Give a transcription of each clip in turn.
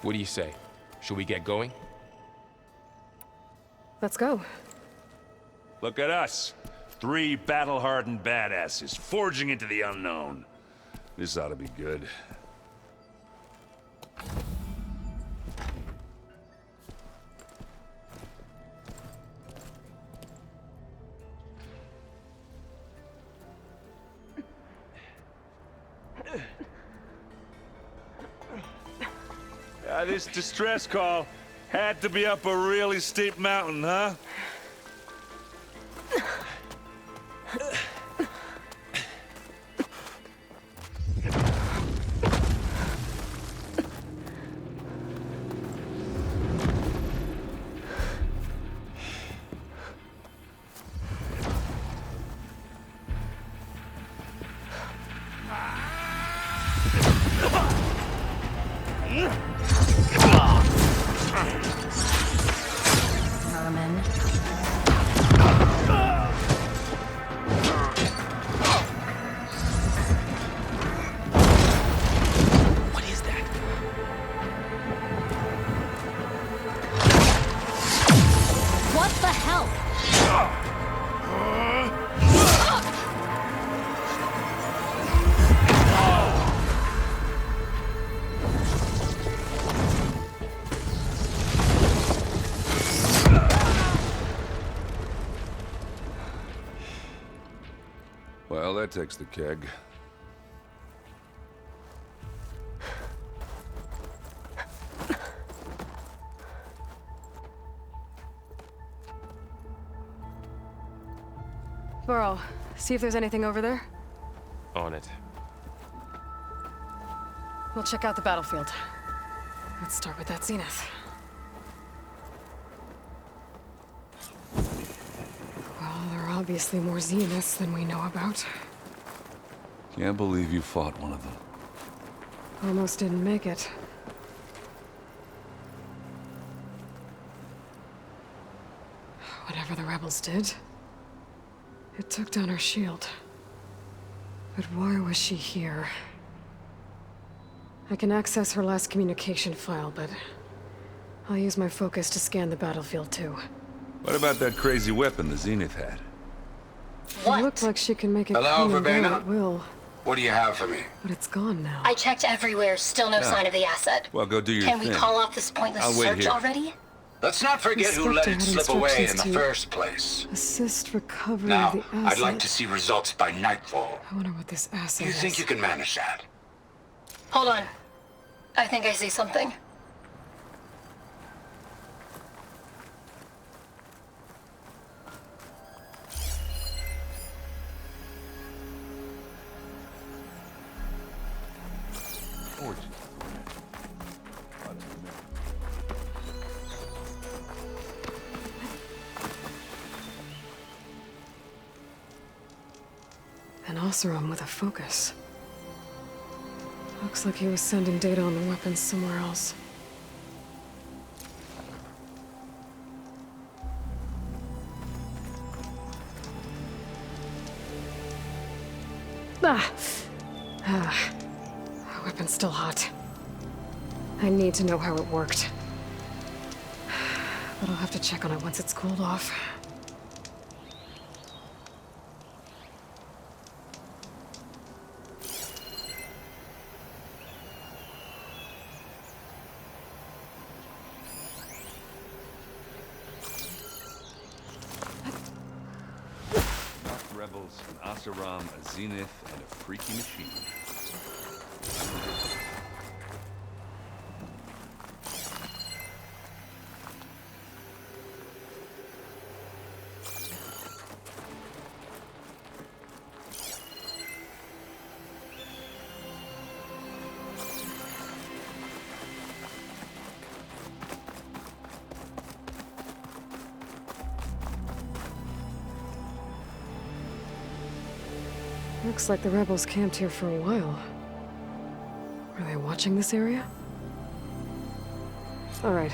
What do you say? Should we get going? Let's go. Look at us. 3 battle-hardened badasses forging into the unknown. This ought to be good. This distress call had to be up a really steep mountain, huh? Well, that takes the keg. Burrow, see if there's anything over there. On it. We'll check out the battlefield. Let's start with that zenith. Well, there are obviously more zeniths than we know about. Can't believe you fought one of them. Almost didn't make it. Whatever the rebels did, it took down her shield. But why was she here? I can access her last communication file, but I'll use my focus to scan the battlefield too. What about that crazy weapon the Zenith had? It looked like she can make it Hello, come and go Verbena? at will, What do you have for me? but it's gone now. I checked everywhere, still no sign of the asset. Well, go do your Can thing. we call off this pointless I'll wait search here. already? Let's not forget who let it Inspector had slip away in the instructions to first place. Assist recovery Now, of the asset. I'd like to see results by nightfall. I wonder what this asset You is. think you can manage that? Hold on. I think I see something. An Oseram with a focus. Looks like he was sending data on the weapons somewhere else. The weapon's still hot. I need to know how it worked. But I'll have to check on it once it's cooled off. Rebels, an Oseram, a Zenith, and a freaky machine. Looks like the rebels camped here for a while. Were they watching this area? All right.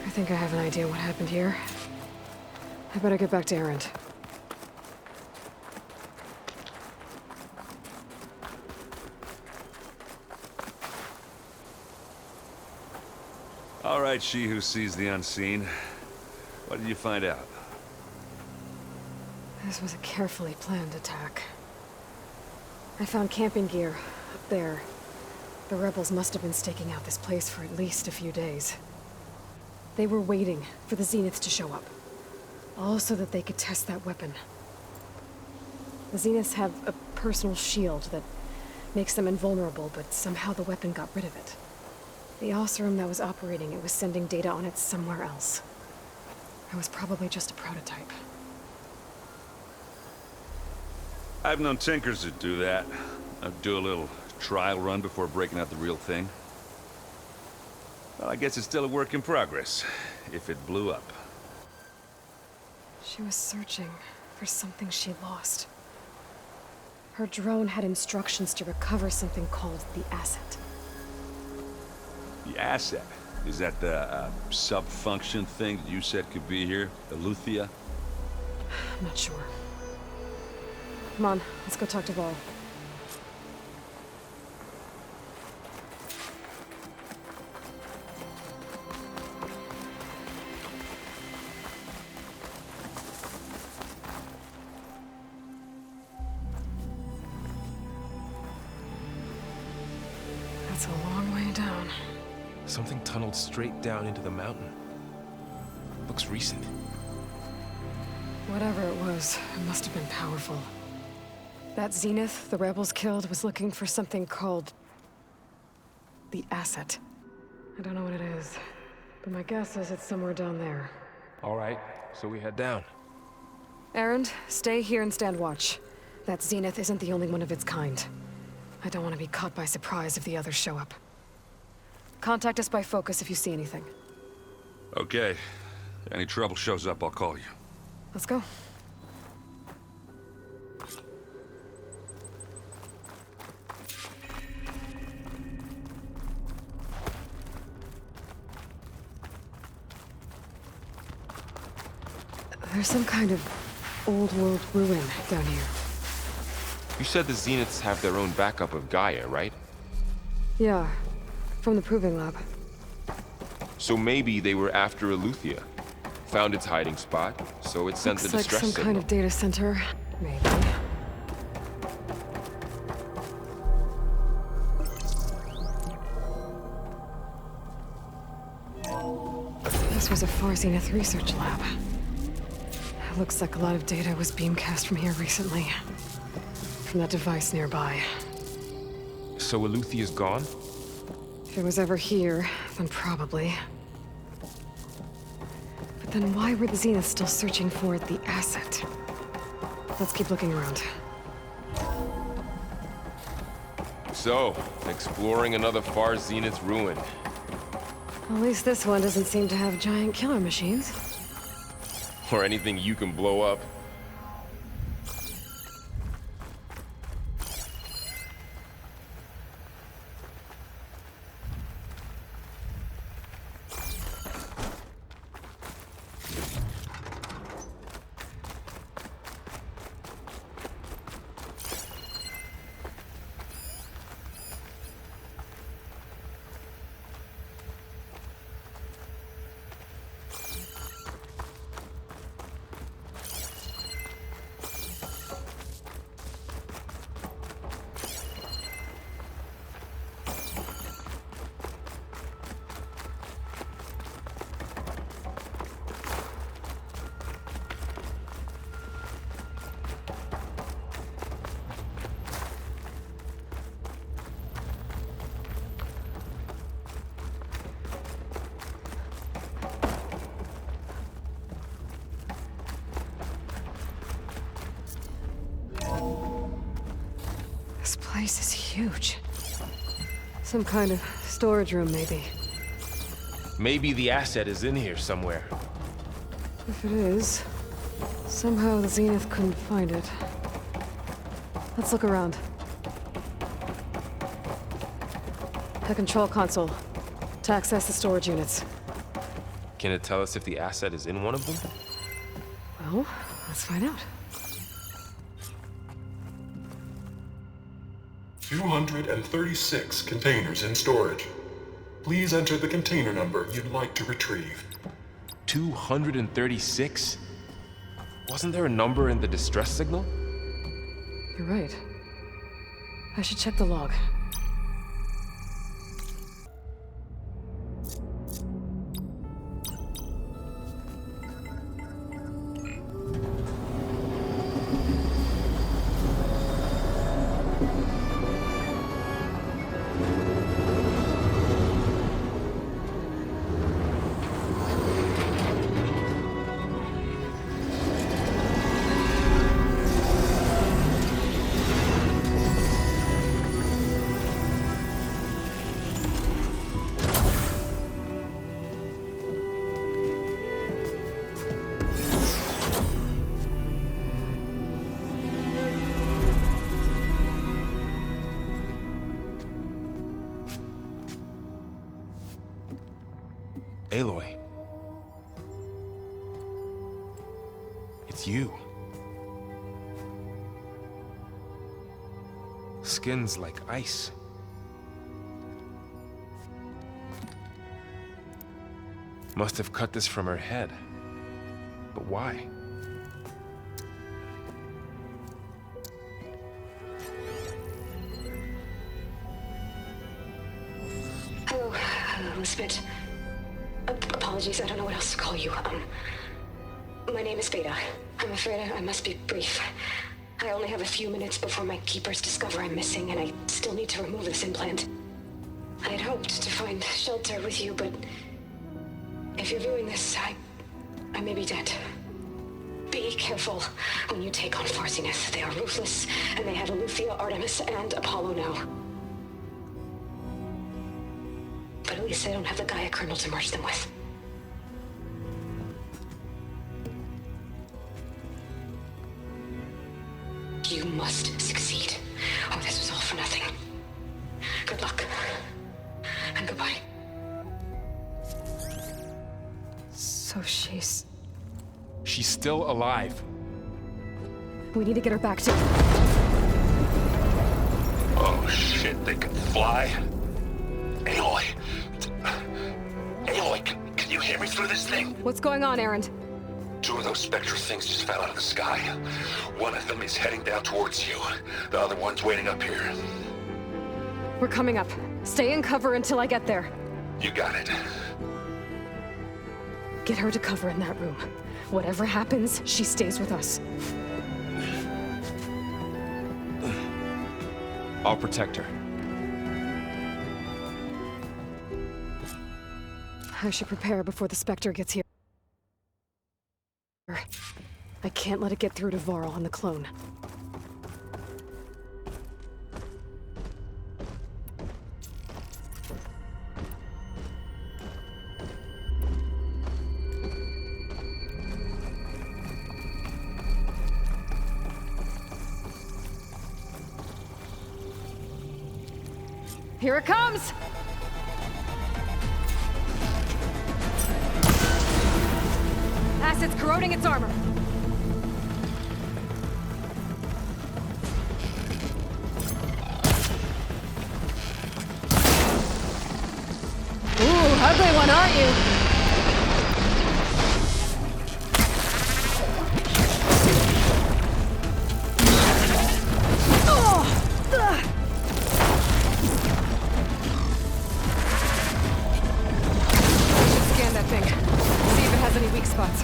I think I have an idea what happened here. I better get back to Erend. All right, she who sees the unseen. What did you find out? This was a carefully planned attack. I found camping gear up there. The rebels must have been staking out this place for at least a few days. They were waiting for the Zeniths to show up. All so that they could test that weapon. The Zeniths have a personal shield that makes them invulnerable, but somehow the weapon got rid of it. The Oseram that was operating it was sending data on it somewhere else. It was probably just a prototype. I've known tinkers that do that. I'd do a little trial run before breaking out the real thing. Well, I guess it's still a work in progress, if it blew up. She was searching for something she lost. Her drone had instructions to recover something called the asset. The asset? Is that the sub-function thing that you said could be here? Eleuthia? I'm not sure. Come on, let's go talk to Vol. That's a long way down. Something tunneled straight down into the mountain. Looks recent. Whatever it was, it must have been powerful. That Zenith the rebels killed was looking for something called the asset. I don't know what it is, but my guess is it's somewhere down there. All right, so we head down. Erend, stay here and stand watch. That Zenith isn't the only one of its kind. I don't want to be caught by surprise if the others show up. Contact us by focus if you see anything. Okay. Any trouble shows up, I'll call you. Let's go. There's some kind of old-world ruin down here. You said the Zeniths have their own backup of Gaia, right? Yeah, from the Proving Lab. So maybe they were after Eleuthia. Found its hiding spot, so it sent the Looks like distress some signal. kind of data center, maybe. This was a Far Zenith research lab. Looks like a lot of data was beamcast from here recently. From that device nearby. So Eleuthia's gone? If it was ever here, then probably. But then why were the Zeniths still searching for the asset? Let's keep looking around. So, exploring another Far Zenith ruin. At least this one doesn't seem to have giant killer machines. Or anything you can blow up. This place is huge. Some kind of storage room, maybe. Maybe the asset is in here somewhere. If it is, somehow the Zenith couldn't find it. Let's look around. The control console. To access the storage units. Can it tell us if the asset is in one of them? Well, let's find out. 236 containers in storage. Please enter the container number you'd like to retrieve. 236? Wasn't there a number in the distress signal? You're right. I should check the log. Aloy. It's you. Skin's like ice. Must have cut this from her head. But why? Hello, Elizabeth. Apologies, I don't know what else to call you. My name is Beta. I'm afraid I must be brief. I only have a few minutes before my keepers discover I'm missing, and I still need to remove this implant. I had hoped to find shelter with you, but if you're viewing this, I may be dead. Be careful when you take on Far Zenith. They are ruthless, and they have Aletheia, Artemis, and Apollo now. But at least they don't have the Gaia kernel to merge them with. You must succeed, or this was all for nothing. Good luck. And goodbye. So she's... She's still alive. We need to get her back to... Oh shit, they can fly? Aloy! Aloy, can you hear me through this thing? What's going on, Erend? Two of those spectral things just fell out of the sky. One of them is heading down towards you. The other one's waiting up here. We're coming up. Stay in cover until I get there. You got it. Get her to cover in that room. Whatever happens, she stays with us. I'll protect her. I should prepare before the Spectre gets here. I can't let it get through to Varl and the clone. Here it comes! Acid's corroding its armor. Ooh, ugly one, aren't you? Scan that thing. See if it has any weak spots.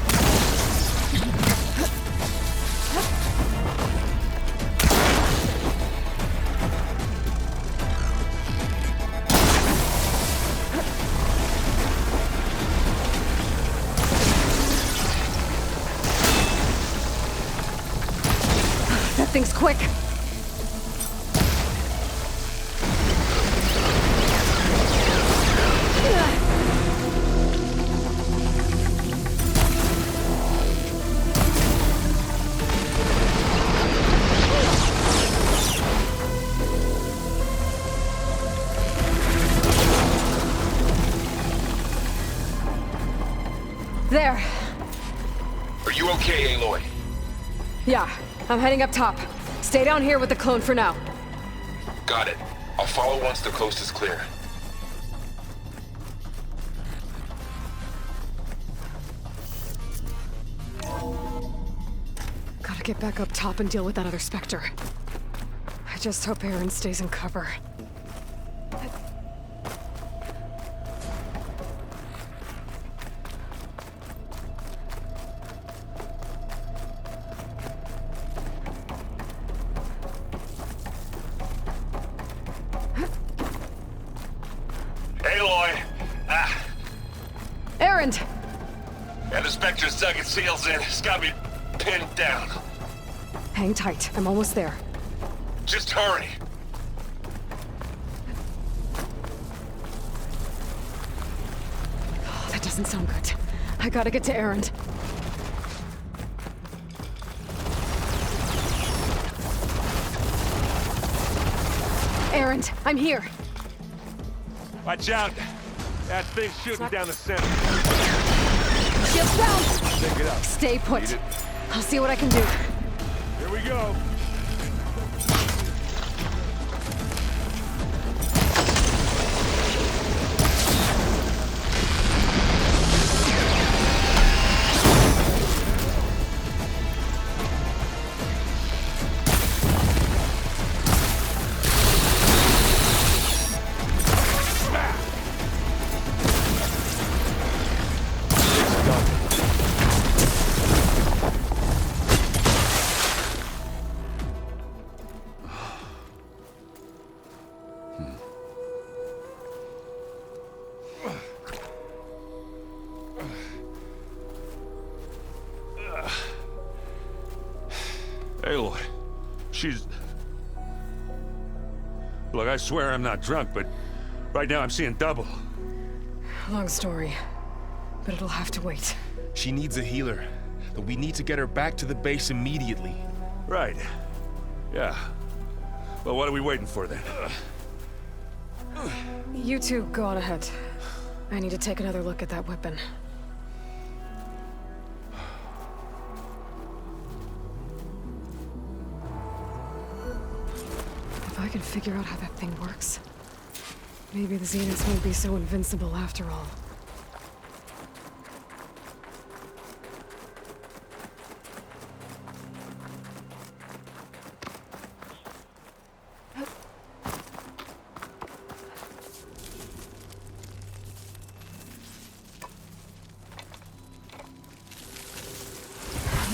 That thing's quick. There. Are you okay, Aloy? Yeah, I'm heading up top. Stay down here with the clone for now. Got it. I'll follow once the coast is clear. gotta get back up top and deal with that other Spectre. I just hope Aaron stays in cover. Aloy! Aaron! And the Spectre's dug its heels in. It's got me pinned down. Hang tight. I'm almost there. Just hurry. Oh, that doesn't sound good. I gotta get to Aaron. Aaron, I'm here. Watch out. That thing's shooting down the center. Shields down! Pick it up. Stay put. Need it. I'll see what I can do. Here we go. Aloy, she's... Look, I swear I'm not drunk, but right now I'm seeing double. Long story, but it'll have to wait. She needs a healer, but we need to get her back to the base immediately. Right. Yeah. Well, what are we waiting for then? You two go on ahead. I need to take another look at that weapon. If I can figure out how that thing works, maybe the Zeniths won't be so invincible after all.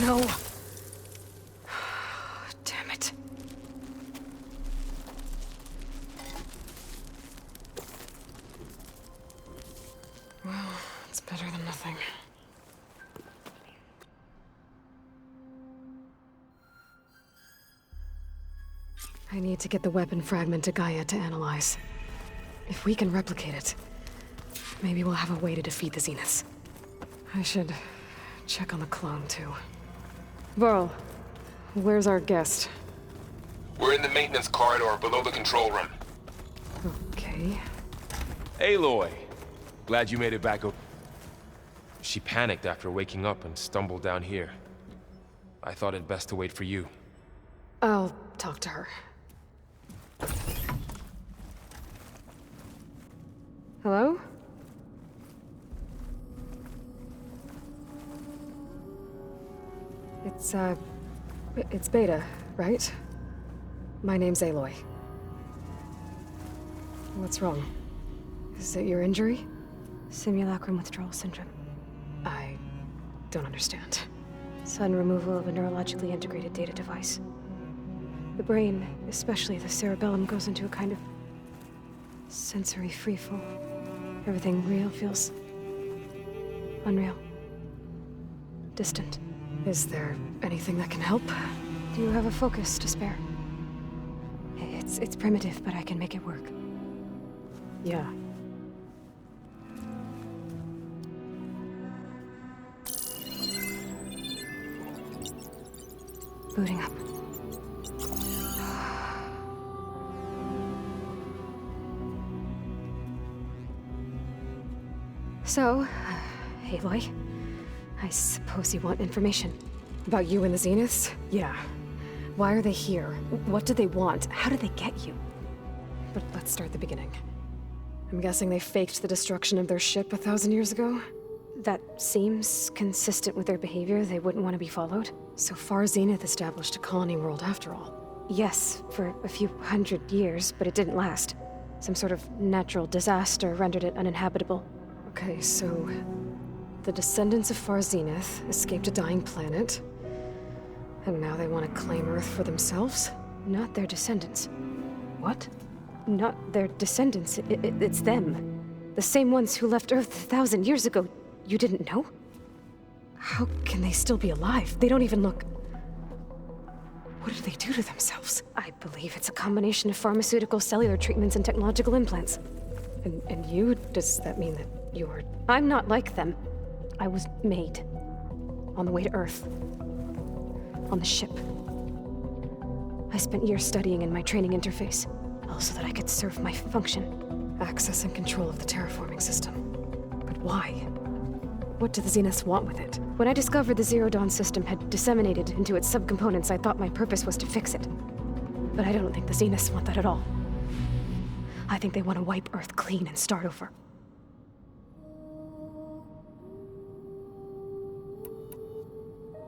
No. Damn it. Well, it's better than nothing. I need to get the weapon fragment to Gaia to analyze. If we can replicate it, maybe we'll have a way to defeat the Zeniths. I should check on the clone, too. Varl, where's our guest? We're in the maintenance corridor below the control room. Okay. Aloy! Glad you made it back. She panicked after waking up and stumbled down here. I thought it best to wait for you. I'll talk to her. Hello? It's Beta, right? My name's Aloy. What's wrong? Is it your injury? Simulacrum withdrawal syndrome. I don't understand. Sudden removal of a neurologically integrated data device. The brain, especially the cerebellum, goes into a kind of sensory freefall. Everything real feels unreal. Distant. Is there anything that can help? Do you have a focus to spare? It's primitive, but I can make it work. Yeah. Booting up. So, Aloy, I suppose you want information. About you and the Zeniths? Yeah. Why are they here? What do they want? How did they get you? But let's start at the beginning. I'm guessing they faked the destruction of their ship 1,000 years ago? That seems consistent with their behavior. They wouldn't want to be followed. So Far Zenith established a colony world after all. Yes, for a few hundred years, but it didn't last. Some sort of natural disaster rendered it uninhabitable. Okay, so the descendants of Far Zenith escaped a dying planet, and now they want to claim Earth for themselves? Not their descendants. What? Not their descendants. It's them. The same ones who left Earth 1,000 years ago. You didn't know? How can they still be alive? They don't even look... What did they do to themselves? I believe it's a combination of pharmaceutical, cellular treatments, and technological implants. And you? Does that mean that you're... I'm not like them. I was made. On the way to Earth. On the ship. I spent years studying in my training interface, all so that I could serve my function. Access and control of the terraforming system. But why? What do the Zeniths want with it? When I discovered the Zero Dawn system had disseminated into its subcomponents, I thought my purpose was to fix it. But I don't think the Zeniths want that at all. I think they want to wipe Earth clean and start over.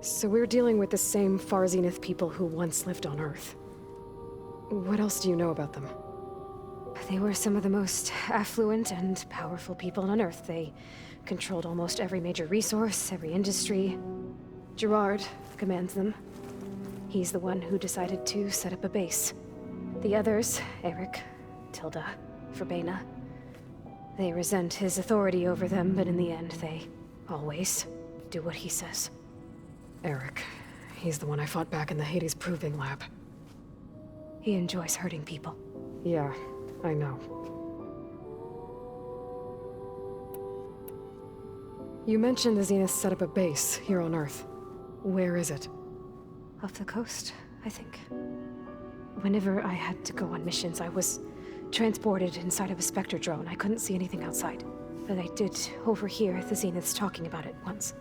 So we're dealing with the same Far Zenith people who once lived on Earth. What else do you know about them? They were some of the most affluent and powerful people on Earth. They controlled almost every major resource, every industry. Gerard commands them. He's the one who decided to set up a base. The others, Eric, Tilda, Verbena, they resent his authority over them, but in the end, they always do what he says. Eric. He's the one I fought back in the Hades Proving Lab. He enjoys hurting people. Yeah, I know. You mentioned the Zeniths set up a base here on Earth. Where is it? Off the coast, I think. Whenever I had to go on missions, I was transported inside of a Spectre drone. I couldn't see anything outside. But I did overhear the Zeniths talking about it once.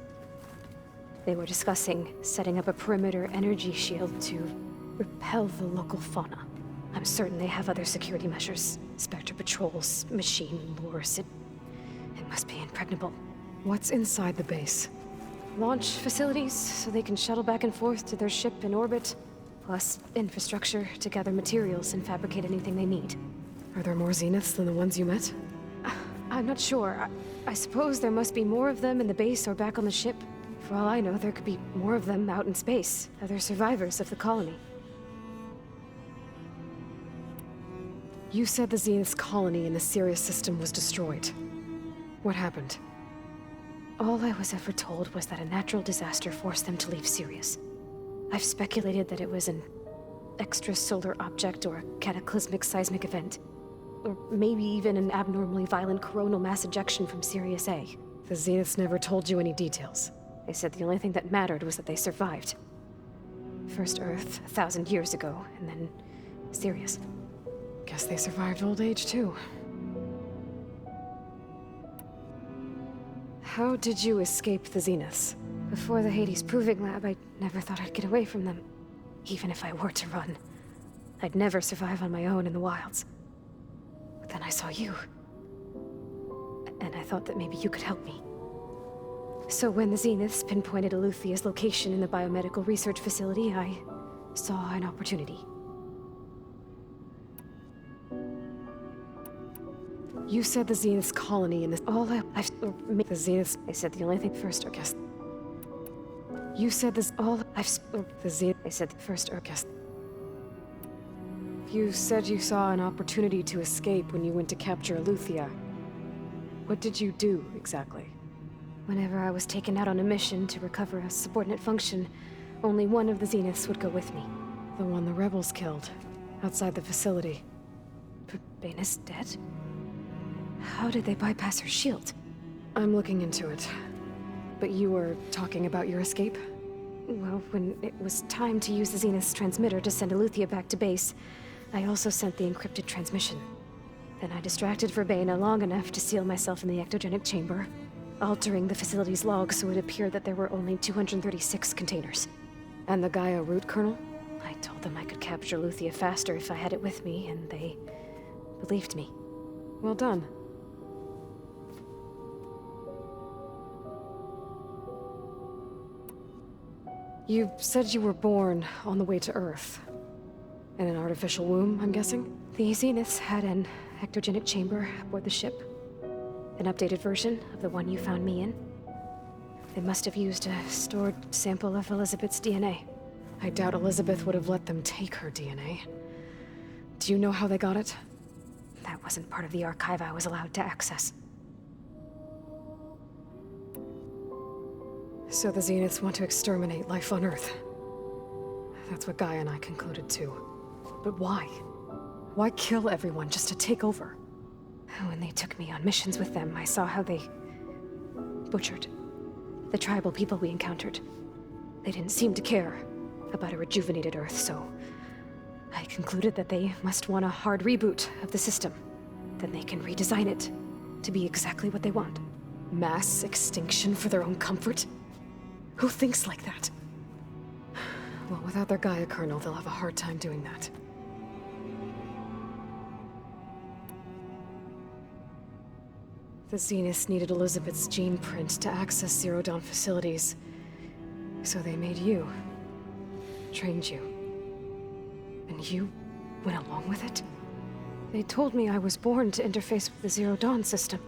They were discussing setting up a perimeter energy shield to repel the local fauna. I'm certain they have other security measures. Spectre patrols, machine lures. It must be impregnable. What's inside the base? Launch facilities, so they can shuttle back and forth to their ship in orbit. Plus infrastructure to gather materials and fabricate anything they need. Are there more Zeniths than the ones you met? I'm not sure. I suppose there must be more of them in the base or back on the ship. For all I know, there could be more of them out in space. Other survivors of the colony. You said the Zenith's colony in the Sirius system was destroyed. What happened? All I was ever told was that a natural disaster forced them to leave Sirius. I've speculated that it was an extrasolar object or a cataclysmic seismic event. Or maybe even an abnormally violent coronal mass ejection from Sirius A. The Zeniths never told you any details. They said the only thing that mattered was that they survived. First Earth, 1,000 years ago, and then Sirius. Guess they survived old age, too. How did you escape the Zeniths? Before the Hades Proving Lab, I never thought I'd get away from them. Even if I were to run. I'd never survive on my own in the wilds. But then I saw you. And I thought that maybe you could help me. So when the Zeniths pinpointed Eluthia's location in the biomedical research facility, I saw an opportunity. You said the Zenith's colony in this... The Zeniths... I said the only thing first, or guess. You said this... The Zenith... I said first, or guess. You said you saw an opportunity to escape when you went to capture Eluthia. What did you do, exactly? Whenever I was taken out on a mission to recover a subordinate function, only one of the Zeniths would go with me. The one the rebels killed, outside the facility. Baina's dead? How did they bypass her shield? I'm looking into it. But you were talking about your escape? Well, when it was time to use the Zenith's transmitter to send Eluthia back to base, I also sent the encrypted transmission. Then I distracted Verbena long enough to seal myself in the ectogenic chamber, altering the facility's log so it appeared that there were only 236 containers. And the Gaia root kernel? I told them I could capture Eluthia faster if I had it with me, and they believed me. Well done. You said you were born on the way to Earth. In an artificial womb, I'm guessing? The Zeniths had an ectogenic chamber aboard the ship. An updated version of the one you found me in. They must have used a stored sample of Elizabeth's DNA. I doubt Elizabeth would have let them take her DNA. Do you know how they got it? That wasn't part of the archive I was allowed to access. So the Zeniths want to exterminate life on Earth. That's what Gaia and I concluded too. But why? Why kill everyone just to take over? When they took me on missions with them, I saw how they butchered the tribal people we encountered. They didn't seem to care about a rejuvenated Earth, so I concluded that they must want a hard reboot of the system. Then they can redesign it to be exactly what they want. Mass extinction for their own comfort? Who thinks like that? Well, without their Gaia kernel, they'll have a hard time doing that. The Zeniths needed Elizabeth's gene print to access Zero Dawn facilities. So they made you. Trained you. And you went along with it? They told me I was born to interface with the Zero Dawn system.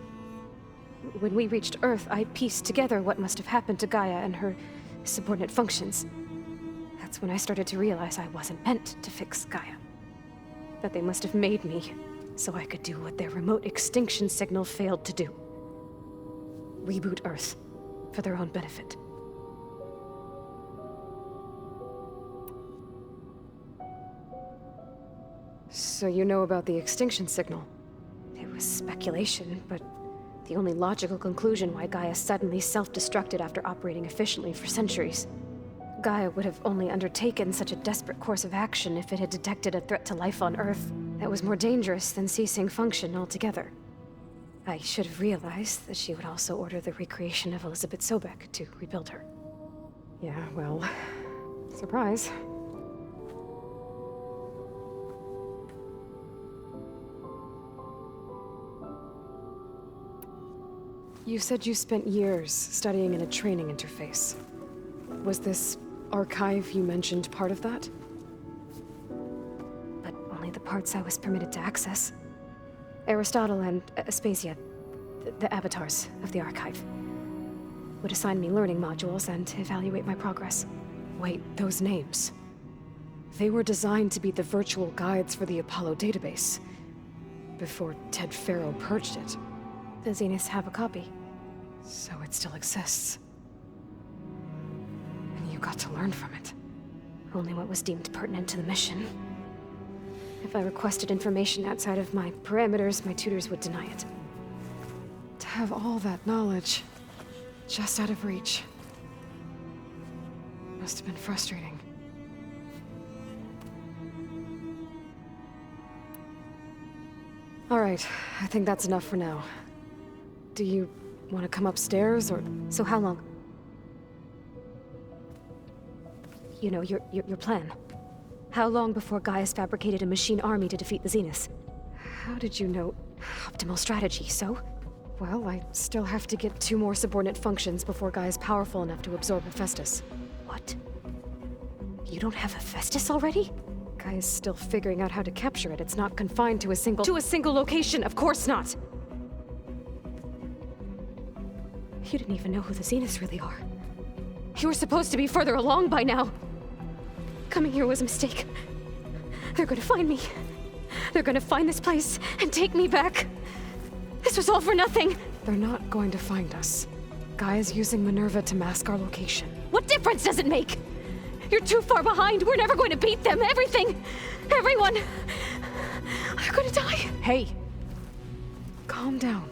When we reached Earth, I pieced together what must have happened to Gaia and her subordinate functions. That's when I started to realize I wasn't meant to fix Gaia. That they must have made me so I could do what their remote extinction signal failed to do. Reboot Earth for their own benefit. So you know about the extinction signal? It was speculation, but the only logical conclusion why Gaia suddenly self-destructed after operating efficiently for centuries. Gaia would have only undertaken such a desperate course of action if it had detected a threat to life on Earth that was more dangerous than ceasing function altogether. I should have realized that she would also order the recreation of Elizabeth Sobek to rebuild her. Yeah, well, surprise. You said you spent years studying in a training interface. Was this archive you mentioned part of that? But only the parts I was permitted to access. Aristotle and Aspasia, the avatars of the archive, would assign me learning modules and evaluate my progress. Wait, those names. They were designed to be the virtual guides for the Apollo database, before Ted Farrow purged it. The Zeniths have a copy. So it still exists. And you got to learn from it. Only what was deemed pertinent to the mission. If I requested information outside of my parameters, my tutors would deny it. To have all that knowledge, just out of reach. Must have been frustrating. All right, I think that's enough for now. Do you want to come upstairs, or...? So how long? You know, your plan. How long before Gaia's fabricated a machine army to defeat the Zeniths? How did you know? Optimal strategy, so? Well, I still have to get 2 more subordinate functions before Gaia's powerful enough to absorb Hephaestus. What? You don't have Hephaestus already? Gaia's still figuring out how to capture it. It's not confined to a single... To a single location! Of course not! You didn't even know who the Zeniths really are. You were supposed to be further along by now! Coming here was a mistake. They're gonna find me. They're gonna find this place and take me back. This was all for nothing! They're not going to find us. Gaia's using Minerva to mask our location. What difference does it make? You're too far behind. We're never going to beat them. Everything, everyone, are gonna die. Hey, calm down.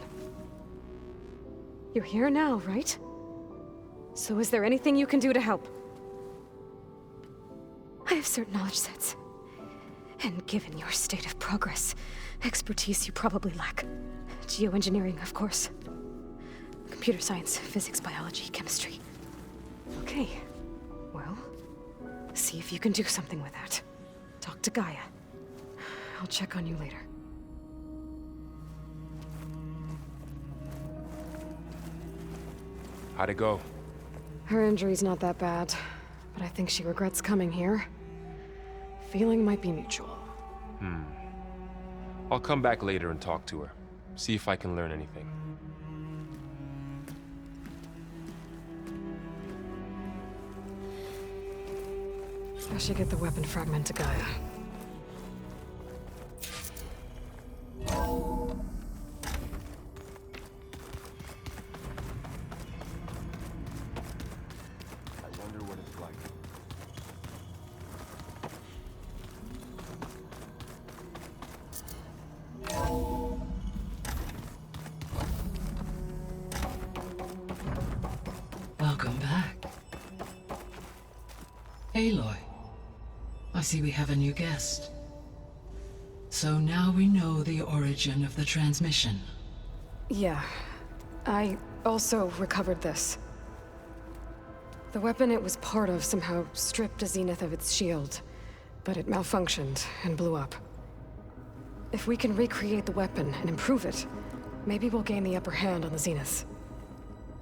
You're here now, right? So is there anything you can do to help? I have certain knowledge sets. And given your state of progress, expertise you probably lack. Geoengineering, of course. Computer science, physics, biology, chemistry. Okay. Well, see if you can do something with that. Talk to Gaia. I'll check on you later. How'd it go? Her injury's not that bad, but I think she regrets coming here. Feeling might be mutual. I'll come back later and talk to her. See if I can learn anything. I should get the weapon fragment to Gaia. I wonder what it's like. Welcome back. Aloy. I see we have a new guest. So now we know the origin of the transmission. Yeah. I also recovered this. The weapon it was part of somehow stripped Zenith of its shield, but it malfunctioned and blew up. If we can recreate the weapon and improve it, maybe we'll gain the upper hand on the Zeniths.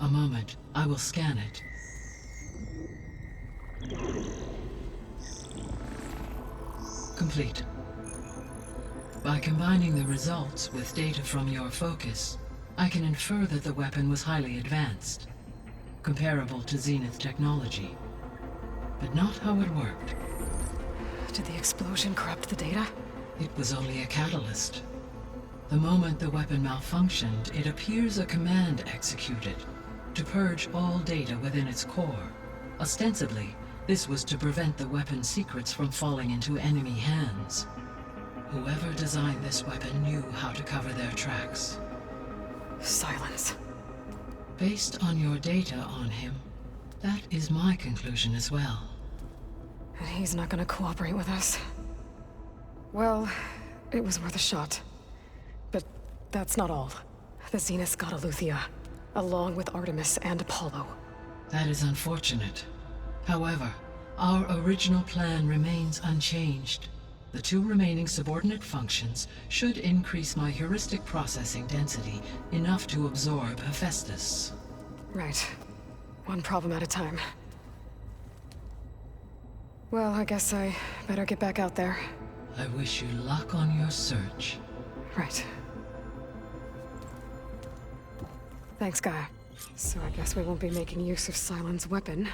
A moment. I will scan it. Complete. By combining the results with data from your focus, I can infer that the weapon was highly advanced, comparable to Zenith technology, but not how it worked. Did the explosion corrupt the data? It was only a catalyst. The moment the weapon malfunctioned, it appears a command executed to purge all data within its core. Ostensibly, this was to prevent the weapon's secrets from falling into enemy hands. Whoever designed this weapon knew how to cover their tracks. Silence. Based on your data on him, that is my conclusion as well. And he's not gonna cooperate with us. Well, it was worth a shot. But that's not all. The Zeniths got Aletheia, along with Artemis and Apollo. That is unfortunate. However, our original plan remains unchanged. The two remaining subordinate functions should increase my heuristic processing density enough to absorb Hephaestus. Right. One problem at a time. Well, I guess I better get back out there. I wish you luck on your search. Right. Thanks, Gaia. So I guess we won't be making use of Sylens' weapon.